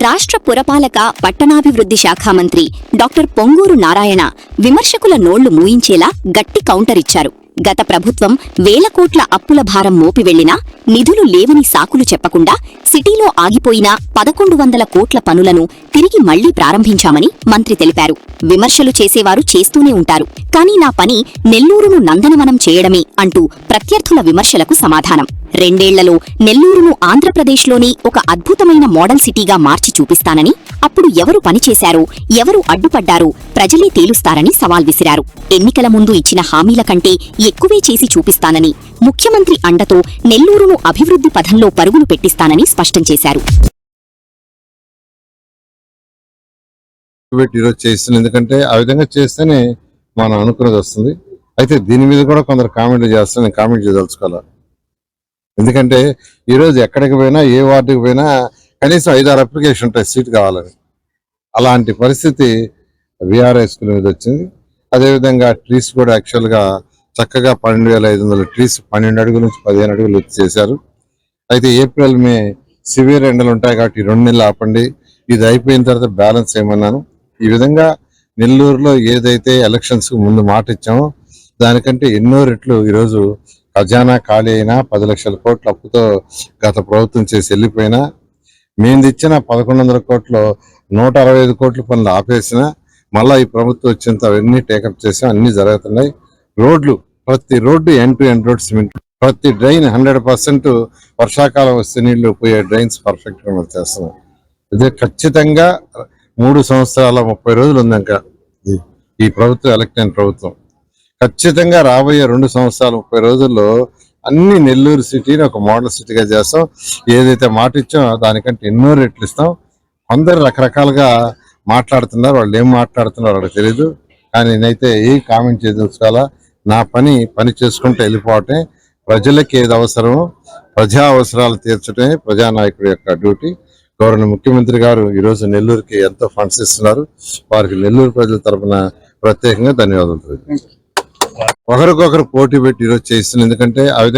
రాష్ట్ర పురపాలక పట్టణాభివృద్ధి శాఖ మంత్రి డాక్టర్ పొంగూరు నారాయణ విమర్శకుల నోళ్లు మూయించేలా గట్టి కౌంటర్ ఇచ్చారు. గత ప్రభుత్వం వేల కోట్ల అప్పుల భారం మోపి వెళ్లినా నిధులు లేవని సాకులు చెప్పకుండా సిటీలో ఆగిపోయిన 1100 కోట్ల పనులను తిరిగి మళ్లీ ప్రారంభించామని మంత్రి తెలిపారు. విమర్శలు చేసేవారు చేస్తూనే ఉంటారు, కానీ నా పని నెల్లూరును నందనవనం చేయడమే అంటూ ప్రత్యర్థుల విమర్శలకు సమాధానం. 2 ఏళ్లలో నెల్లూరును ఆంధ్రప్రదేశ్లోని ఒక అద్భుతమైన మోడల్ సిటీగా మార్చి చూపిస్తానని, అప్పుడు ఎవరు పనిచేశారో ఎవరు అడ్డుపడ్డారో ప్రజలే తేలుస్తారని సవాల్ విసిరారు. ఎన్నికల ముందు ఇచ్చిన హామీల కంటే ఎక్కువే చేసి చూపిస్తానని, ముఖ్యమంత్రి అండతో నెల్లూరును అభివృద్ధి పథంలో పరుగులు పెట్టిస్తానని స్పష్టం చేశారు. ఎందుకంటే ఆ విధంగా చేస్తేనే మనం అనుకున్నది వస్తుంది. అయితే దీని మీద కూడా కొందరు కామెంట్లు చేస్తే నేను కామెంట్ చేయదలుచుకోవాలి. ఎందుకంటే ఈరోజు ఎక్కడికి పోయినా ఏ వార్డుకి పోయినా కనీసం 5-6 అప్లికేషన్ ఉంటాయి సీట్ కావాలని. అలాంటి పరిస్థితి విఆర్ఐ స్కూల్ మీద వచ్చింది. అదేవిధంగా ట్రీస్ కూడా యాక్చువల్గా చక్కగా 12,500 ట్రీస్ 12 అడుగుల నుంచి 15 అడుగులు వచ్చి చేశారు. అయితే ఏప్రిల్ మే సివియర్ ఎండలు ఉంటాయి కాబట్టి 2 నెలలు ఆపండి, ఇది అయిపోయిన తర్వాత బ్యాలెన్స్ చేయమన్నాను. ఈ విధంగా నెల్లూరులో ఏదైతే ఎలక్షన్స్ ముందు మాట ఇచ్చామో దానికంటే ఎన్నో రెట్లు ఈరోజు ఖజానా ఖాళీ అయినా 10 లక్షల కోట్ల అప్పుతో గత ప్రభుత్వం చేసి వెళ్ళిపోయినా, మేము ఇచ్చిన 1100 కోట్లు 165 కోట్ల పనులు ఆపేసినా మళ్ళీ ఈ ప్రభుత్వం వచ్చేంత అవన్నీ టేకప్ చేసాం. అన్ని జరుగుతున్నాయి. రోడ్లు, ప్రతి road end to end road cement, ప్రతి డ్రైన్ 100% వర్షాకాలం వస్తే నీళ్లు పోయే డ్రైన్స్ పర్ఫెక్ట్ గా చేస్తున్నాం. ఇదే ఖచ్చితంగా 3 సంవత్సరాల 30 రోజులు ఉందాక ఈ ప్రభుత్వం ఎలక్ట్ అయిన ప్రభుత్వం ఖచ్చితంగా రాబోయే 2 సంవత్సరాల 30 రోజుల్లో అన్ని నెల్లూరు సిటీని ఒక మోడల్ సిటీగా చేస్తాం. ఏదైతే మాట ఇచ్చామో దానికంటే ఎన్నో రెట్లు ఇస్తాం. అందరు రకరకాలుగా మాట్లాడుతున్నారు, వాళ్ళు ఏం మాట్లాడుతున్నారో వాళ్ళకి తెలీదు. కానీ నేనైతే ఏ కామెంట్ చేయదలుచుకోవాలా, నా పని చేసుకుంటూ వెళ్ళిపోవటమే. ప్రజలకు ఏది అవసరమో ప్రజా అవసరాలు తీర్చడమే ప్రజానాయకుడి యొక్క డ్యూటీ. గౌరవ ముఖ్యమంత్రి గారు ఈరోజు నెల్లూరుకి ఎంతో ఫండ్స్ ఇస్తున్నారు. వారికి నెల్లూరు ప్రజల తరఫున ప్రత్యేకంగా ధన్యవాదాలు. ఒకరికొకరు పోటీ పెట్టి ఈరోజు చేస్తున్నారు. ఎందుకంటే ఆ విధంగా